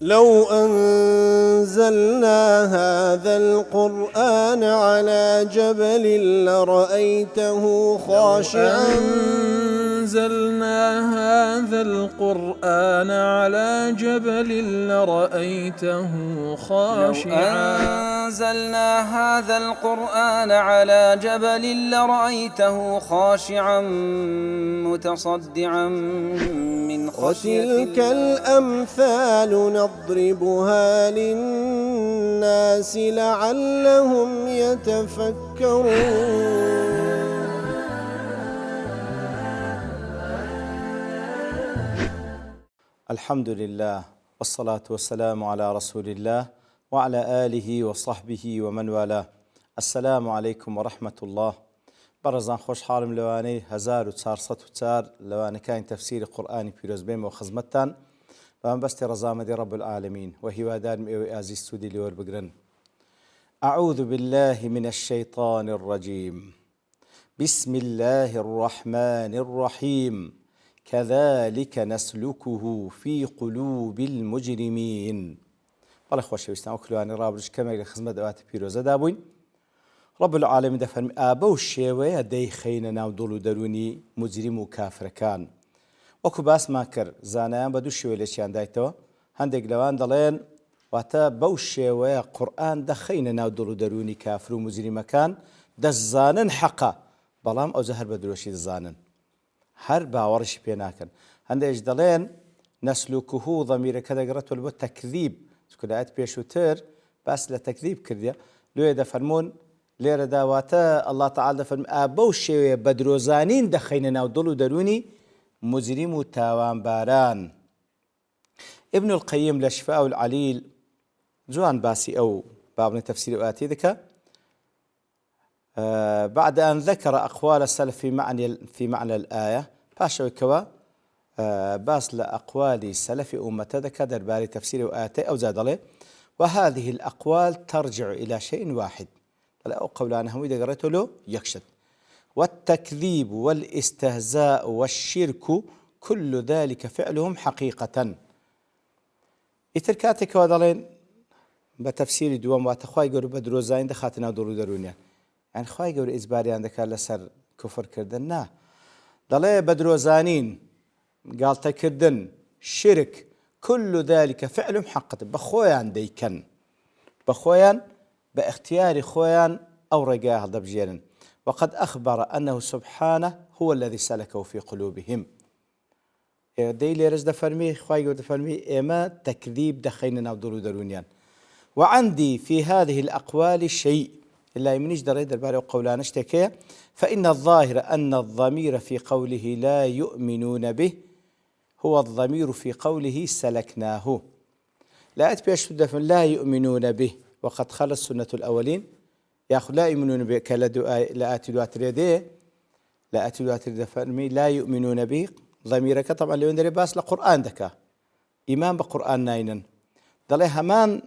لو أنزلنا هذا القرآن على جبل لرأيته خاشعا أنزلنا هذا القرآن على جبل لرأيته خاشعا أنزلنا هذا القرآن على جبل لرأيته خاشعا متصدعا من خشية وتلك الأمثال نضربها للناس لعلهم يتفكرون. الحمد لله والصلاة والسلام على رسول الله وعلى آله وصحبه ومن والاه. السلام عليكم ورحمة الله. برزان خوش حالم لواني 1404 لواني كاين تفسير قرآني بيروز بيم وخزمتان وان بستي رزامدي رب العالمين وهي وادار مئوي آزي السودي لور بقرن. أعوذ بالله من الشيطان الرجيم. بسم الله الرحمن الرحيم. كذلك نسلكه في قلوب المجرمين. والله خوش ويستان وكلواني رابرش كما خزمة دوات بيروز دابوين رب العالمين دفرمي آبا والشيوية دي خينا ناو دولو دروني مجرم وكافر كان وكو باس ما كر زانيان بدو الشيوية ليشيان دايتو هندق لوان دلين واتا بو الشيوية قرآن دا خينا ناو دولو دروني كافر ومجرم كان دا الزانن حقا بلام او زهر بدروشي الزانن هر باورش بيناكن هندق دلين نسلكه ضمير كذا قرأت والبو تكذيب سكو دايت بيشو تر بس لتكذيب كرديا لو يدا فرمون ليرة داواتا الله تعالى فرم آبو الشيوية بدروزانين دخينا ناو دولو دروني مجرم وتاوان باران. ابن القيم لشفاء العليل جوان باسي أو بابن تفسير آتي ذكا بعد أن ذكر أقوال السلف في معنى الآية باشا كوا باس لأقوال السلف أمة ذكا درباري تفسير آتي أو زاد عليه وهذه الأقوال ترجع إلى شيء واحد أو قولان هم إذا قرأت له يكشد والتكذيب والاستهزاء والشرك كل ذلك فعلهم حقيقة. إتركاتك وضلين بتفسير دوام واتخواي قولوا بدروزين دخاتنا دولو درونيا يعني خواي قولوا إزباري عندك لسر كفر كردنا ضلي بدروزانين قال تكردن شرك كل ذلك فعلهم حقيقة بخويان ديكن بخويان باختيار خويان أو رجاه ضبجيرا وقد أخبر أنه سبحانه هو الذي سلكه في قلوبهم. دي لي رزد فرمي خواي قد فرمي إما تكذيب دخيننا ودولو درونيان. وعندي في هذه الأقوال شيء إلا يمنيش دريد الباري وقولان اشتكي فإن الظاهر أن الضمير في قوله لا يؤمنون به هو الضمير في قوله سلكناه. لا أتبيش لا يؤمنون به وقد خلت سنة الأولين يأخذ لا يؤمنون به لا أتلوات ريدي لا أتلوات ريدي فرمي لا يؤمنون به ضميرك طبعا اللي يندري باس لقرآن دكا إيمان بقرآن ناينا ضلي همان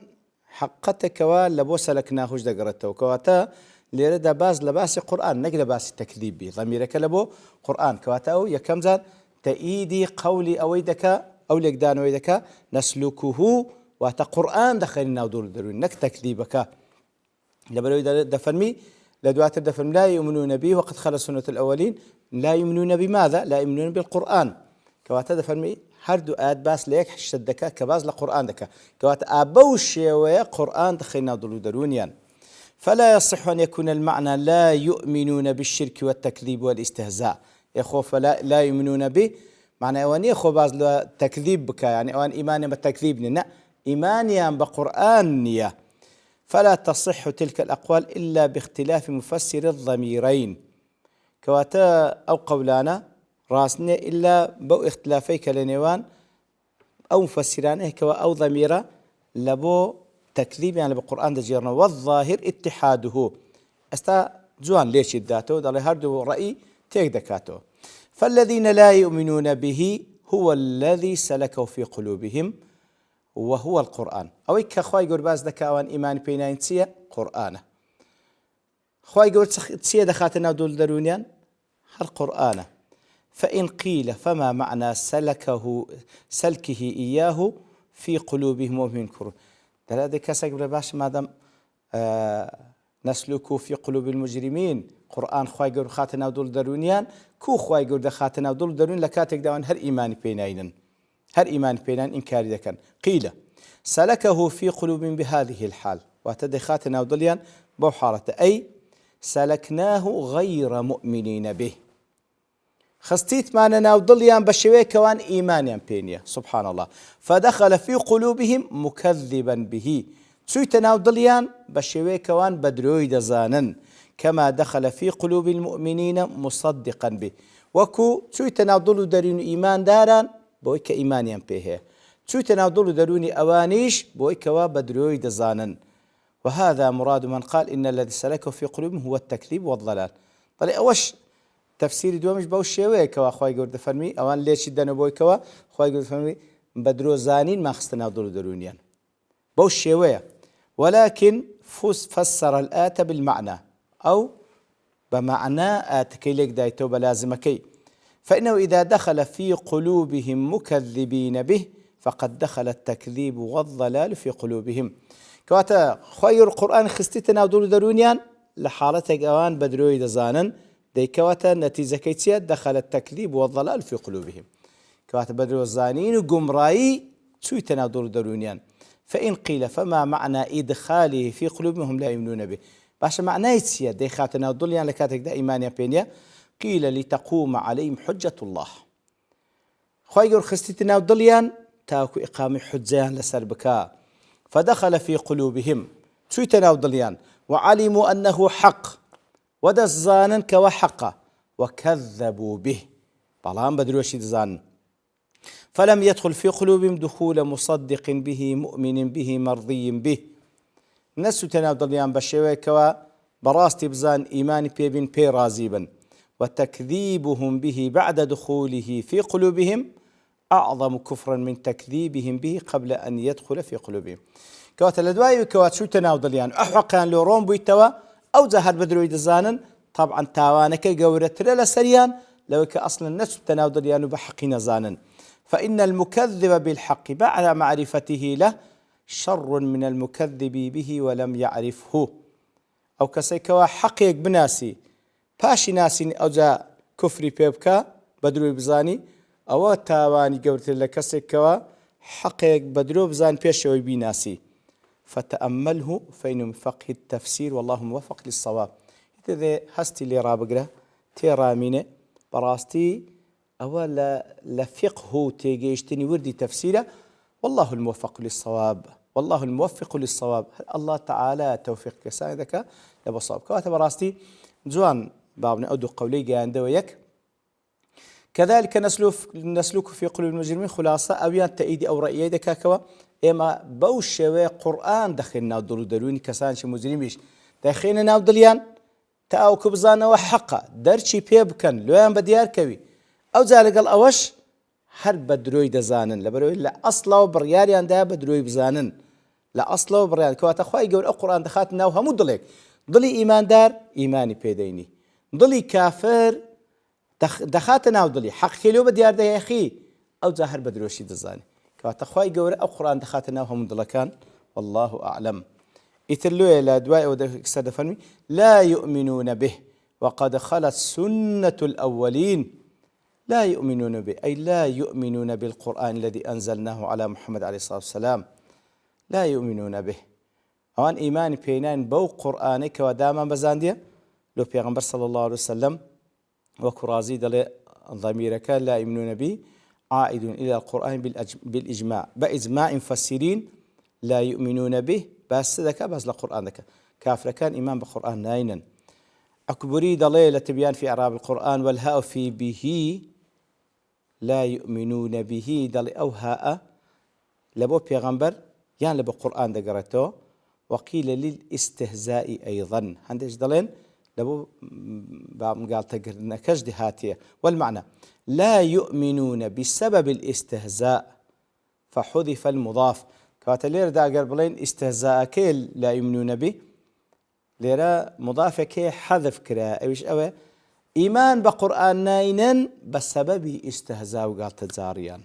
حقتك لبو سلكناهوش دقرته وكواتا ليرد باس لباس قرآن نقل باس التكذيب به ضميرك لبو قرآن كواتا أو يكمزان تأيدي قولي أويدك أو لقدان أويدك نسلكه وهذا قرآن دخلنا ودول درون نك تكذيبك لبلو دفرمي لدوات الدفرم لا يؤمنون به وقد خلت سنة الأولين لا يؤمنون بماذا؟ لا يؤمنون بالقرآن كوات دفرمي هردو آد باس ليك حشدك كباز لقرآن دك كوات أبوشي ويا قرآن دخلنا ودول درونيان فلا يصح أن يكون المعنى لا يؤمنون بالشرك والتكذيب والاستهزاء يخوف فلا لا يؤمنون به معنى أوان يخو باز تكذيب بك يعني أوان إيمان بالتكذيب لا إيمانيا بقرآنيا فلا تصح تلك الأقوال إلا باختلاف مفسر الضميرين كواتا أو قولانا راسنا إلا بو اختلافي كالنيوان أو مفسرانه كوا أو ضميرا لبو تكذيب يعني بالقرآن دجيرنا والظاهر اتحاده استا جوان ليش الداتو دالي هردو رأي تيك دكاتو فالذين لا يؤمنون به هو الذي سلكوا في قلوبهم وهو القرآن أو كخواي يقول باز دكاوان إيمان بيناين تسيا قرآن خواي يقول تسيا دخاتنا دول درونيان القرآن فإن قيل فما معنى سلكه إياه في قلوبهم وهم ينكرون دەڵێ کەسێک بڵێ باش مادەم نەسلوک في قلوب المجرمين قورآن خوای گەورە خاتە ناو دڵ دەرونیان کو خوای گەورە دەخاتە ناو دڵ دەرون لە کاتێک داوان هەر ئیمانی پێ ناینن هەر ئیمانی پێنان ئینکاری دەکەن قیلە سەلەکەه في قلوب بهذه الحال واتە دەخاتە ناو دڵیان بەو حاڵەتە ئەی سەلەکناه غەیرە مؤمنین به خستیتمانە ناو دڵیان بە شێوەیەکەوان ئیمانیان پێ نییە سبحان الله فدخل في قلوبهم مكذبا به چوویتە ناو دڵیان بە شێوەیەکەوان بە درۆی دەزانن كما دخل في قلوب المؤمنين مصدقا به وەکو چوویتە ناو دڵ و دەرون ئیمانداران بۆی کە ئیمانیان پێ هەیە چوویتە ناو دڵ و دەرونی ئەوانیش بۆی کەوا بە درۆی دەزانن وهذا مراد من قال إن الذي سلكه في قلوبهم هو التكذيب والضلال طلع أوش تفسير دوامش بەو شێوەیەکەوە خوای گەورە دەفەرمی ئەوان لێچی دەنەبۆیکەوە خوای گەورە دەفەرمی بە درۆ زانین ماخستە ناو دڵ و دەرونیان بەو شێوەیە ولكن فسر الآية بالمعنى أو بمعنى آتكي لك دايتو بلازمكي فإنه إذا دخل في قلوبهم مكذبين به فقد دخل التكذيب والضلال في قلوبهم كواتا خير القرآن خستيتنا ودول درونيان لحالتك أوان بدروي دزانن دي كواتا نتيجة كيتيا دخل التكذيب والضلال في قلوبهم كواتا بدرو الزانين وقمرائي تسويتنا ودول درونيان فإن قيل فما معنى إدخاله في قلوبهم لا يؤمنون به باشا معناه يتسيا دي خاتنا ودوليان لكاتك دا إيمانيا بينيا قيل لتقوم عليهم حجة الله خواهي خستيتنا ودوليان تاكو إقامة حجيان لسر بكاء فدخل في قلوبهم تسويتنا ودوليان وعلموا أنه حق ودزانا كوحق وكذبوا به بلان بدروشي دزان فلم يدخل في قلوبهم دخول مصدق به مؤمن به مرضي به نسو تناودليان بشوي كوا براستي بزان إيمان بيبن بي رازيبا وتكذيبهم به بعد دخوله في قلوبهم أعظم كفرا من تكذيبهم به قبل أن يدخل في قلوبهم كوات الأدواء وكوات شو تناودليان أحوقان لورون بيتوا أو زهر بدروي دزانا طبعا تاوانك قورت لا سريان لو أصلا نسو تناودليان بحقنا زانا فإن المكذب بالحق بعد معرفته له شر من المكذب به ولم يعرفه أو كسيكوا حقيق بناسي باشي ناسي أو جا كفري بيبكا بدروي بزاني أو تاواني قورت لكسيكوا حقيق بدروي بزان بيشوي بناسي فتأمله فإنه من فقه التفسير والله موفق للصواب إذا هستي اللي رابقره تيرامينه براستي أولا لفقه تيجيشتني وردي تفسيره والله الموفق للصواب والله الموفق للصواب الله تعالى توفيق كسايدك لبصواب كاتب راستي جوان بابنا أدو قولي جاء ويك كذلك نسلك في قلوب المجرمين خلاصة أويان تأيدي أو رأيي دكاكوا إما بوش قرآن دخلنا ودلو دلوني كسانش مجرميش دخلنا ناودليان تاو كبزانا وحقا درشي بيبكن لويان بديار كوي أو ذلك الأوش هر بدروي دزانن لبروي لا أصلا وبرياريان ده بدروي بزانن لا أصلا وبريان كواتا خواهي يقول القرآن دخاتنا وهمو ضليك ضلي إيمان دار إيماني بيديني ضلي كافر دخاتنا وضلي حق كيلو بديار ده يا أخي أو ظاهر بدروشي دزاني كواتا خواهي يقول القرآن دخاتنا وهمو ضلكان والله أعلم يتلوه إلى دواء ودكسر فرمي لا يؤمنون به وقد خلت سنة الأولين لا يؤمنون به أي لا يؤمنون بالقرآن الذي أنزلناه على محمد عليه الصلاة والسلام لا يؤمنون به أوان إيمان بينان بو قرآنك وداما بزاندية لو بيغمبر صلى الله عليه وسلم وكرازي دل ضميرك لا يؤمنون به عائد إلى القرآن بالإجماع بإجماع مفسرين لا يؤمنون به بس ذاك بس القرآن ذاك كافر كان إيمان بالقرآن ناينا أكبري دليل تبيان في إعراب القرآن والهاء في به لا يؤمنون به دل أو هاء لبو بيغمبر يعني لبو قرآن دقرته وقيل للاستهزاء أيضا عندش دلين لبو قال تقرنا كجد هاتية والمعنى لا يؤمنون بسبب الاستهزاء فحذف المضاف كاتلير دا قربلين استهزاء كيل لا يؤمنون به ليرا مضاف كي حذف كرا ايش اوه إيمان بقرآن ناينن بسبب استهزاء وقال تزاريان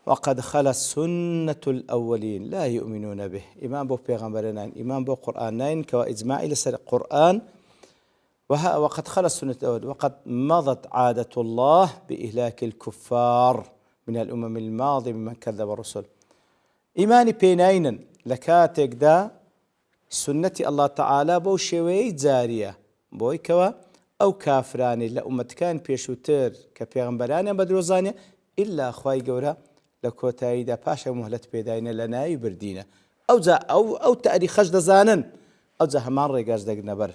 وقد خلت سنة الأولين لا يؤمنون به إيمان بو بيغمبرنا إيمان بو قرآن كإجماع لسر القرآن وقد خلت سنة الأول وقد مضت عادة الله بإهلاك الكفار من الأمم الماضية ممن كذب الرسل إيماني بينين لكاتك دا سنة الله تعالى بو شوي جارية بوي كوا أو كافراني لأمة كان بيشوتر كبيغمبراني بدروزاني إلا أخواي قورا لكوتاي دا باشا مهلت بيداين لنا يبردينا أو تأريخ خجد زانا أو زا همان ريقاز دا نبر.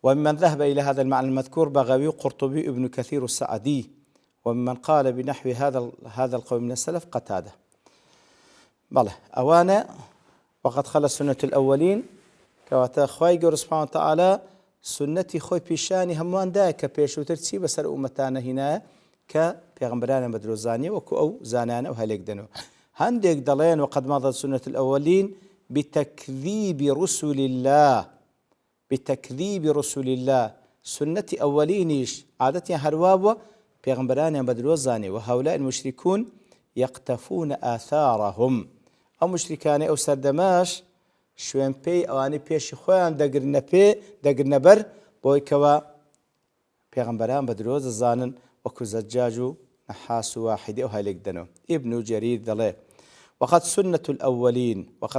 وممن ذهب إلى هذا المعنى المذكور بغوي قرطبي ابن كثير السعدي وممن قال بنحو هذا القول من السلف قتادة. بله أوانا وقد خلت سنة الأولين كواتا خواي قور سبحانه وتعالى سنتي خوي بيشاني هموان دا كبيشوتر تسي بسر أمتانا هنا كبيغمبرانا بدروزاني وكو أو زانانا وهاليك دنو هنديك دلين وقد مضت سنة الأولين بتكذيب رسل الله بتكذيب رسول الله سنة أولينيش عادتها هروابة بيغمبرانا بدروزاني وهؤلاء المشركون يقتفون آثارهم أو مشركان أو سردماش شوين بي أواني بيش خوان دقرنا بر بوي كوا بيغمبران بدروز الزانن وكو زجاجو نحاس واحد أو هاليك دنو ابن جرير ذلك وقد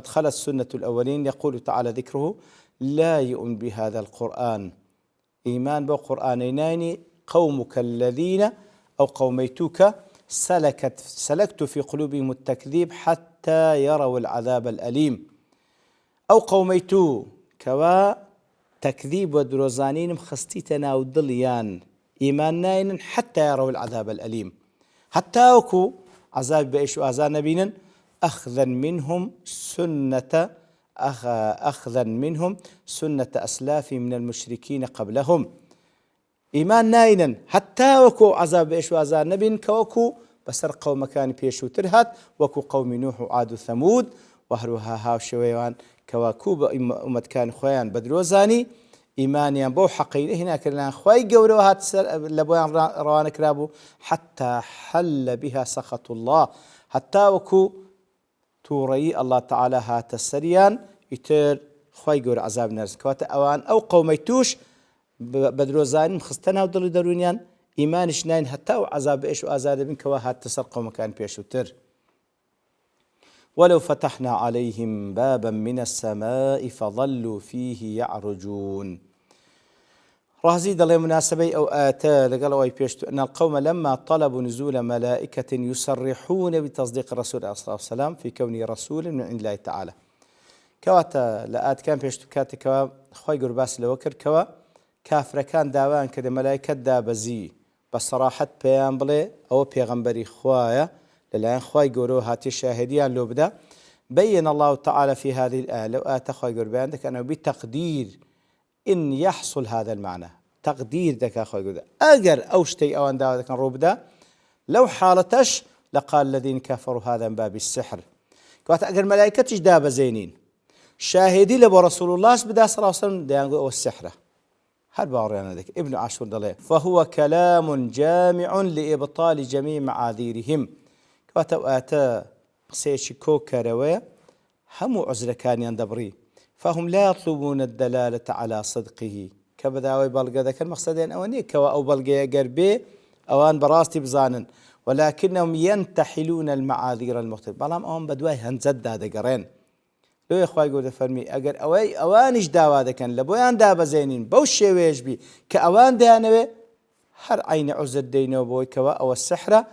خلت سنة الأولين يقول تعالى ذكره لا يؤمن بهذا القرآن إيمان بقرآنين قومك الذين أو قوميتك سلكت في قلوبهم التكذيب حتى يروا العذاب الأليم أو قوميتو كوا تكذيب ودروزانين مخستي تناودليان إيمان ناين حتى يروا العذاب الأليم حتى وكو عذاب بإيش وآذان نبينا أخذا منهم سنة أسلاف من المشركين قبلهم إيمان ناينا حتى وكو عذاب بإيش وآذان نبينا كوكو بسر قوم كان بيشو ترهات وكو قوم نوح وعاد وثمود وهروها هاو شويوان كواكوب أمت كان خويان بدروزاني إيمانيا بو حقين هنا كلنا خوي قورو هات لبوان روان كرابو حتى حل بها سخط الله حتى وكو توري الله تعالى هات السريان يتر خوي قور عذاب نرس كواتا أوان أو قوميتوش بدروزاني مخستنا ودلو درونيان إيمانش ناين حتى عذاب إيش وآزاد من كوا هات تسر قوم كان بيشو تر ولو فتحنا عليهم بابا من السماء فظلوا فيه يعرجون رازي دلي مناسبي أو آتا لقالوا يبيشتو أن القوم لما طلبوا نزول ملائكة يصرحون بتصديق الرسول صلى الله عليه وسلم في كونه رسول من عند الله تعالى كواتا لآت كان بيشتو كاتي كوا خوي قرباس لوكر كوا كافر كان داوان كده ملائكة دابزي بصراحة بيان بلي أو بيغمبري خوايا للآن خواي قولوا هاتي الشاهديان لو بدا بين الله تعالى في هذه الآية لو آت خواي قول بيانك أنه بتقدير إن يحصل هذا المعنى تقدير ذاك خواي قول أجر أوشتي أوان داوة كان روبدا لو حالتش لقال الذين كفروا هذا من باب السحر كوات أجر ملائكة دابة زينين شاهدي لبو رسول الله بدا صلى الله عليه وسلم ديانقوا أو السحرة هل باورينا ذلك ابن عاشور دليل فهو كلام جامع لإبطال جميع معاذيرهم وآتا سيشي كوكاروية هم عذر كان يندبري فهم لا يطلبون الدلالة على صدقه كبداوي بلغة ذاك المقصدين أواني كوا أو بلغة قربي أوان براستي بزانن ولكنهم ينتحلون المعاذير المختلفة بلام أوان بدواي هنزد هذا قرين لو يا اخوي يقول فرمي اگر اوانش داوا دكن لبويان دابا زينين بوشي ويش بي كاوان دانوي هر عين عزر دينو بوي كوا او السحره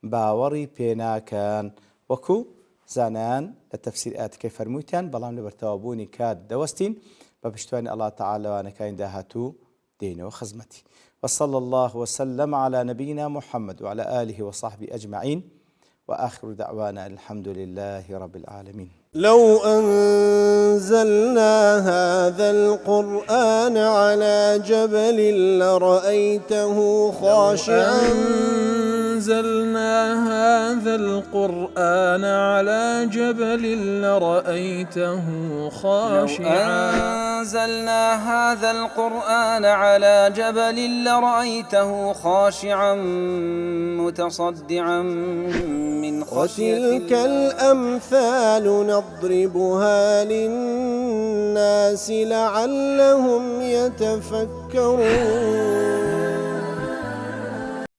باوري بينا كان وكو زانان التفسير كيف فرموتان بلام لبرتوابوني كاد دوستين ببشتواني الله تعالى وانا كاين داهاتو دينو خزمتي وصلى الله وسلم على نبينا محمد وعلى اله وصحبه اجمعين واخر دعوانا الحمد لله رب العالمين. لو أنزلنا هذا القرآن على جبل لرأيته خاشعا أنزلنا هذا القرآن على جبل لرأيته خاشعا أنزلنا هذا القرآن على جبل لرأيته خاشعا متصدعا من خشية وتلك الأمثال نضربها للناس لعلهم يتفكرون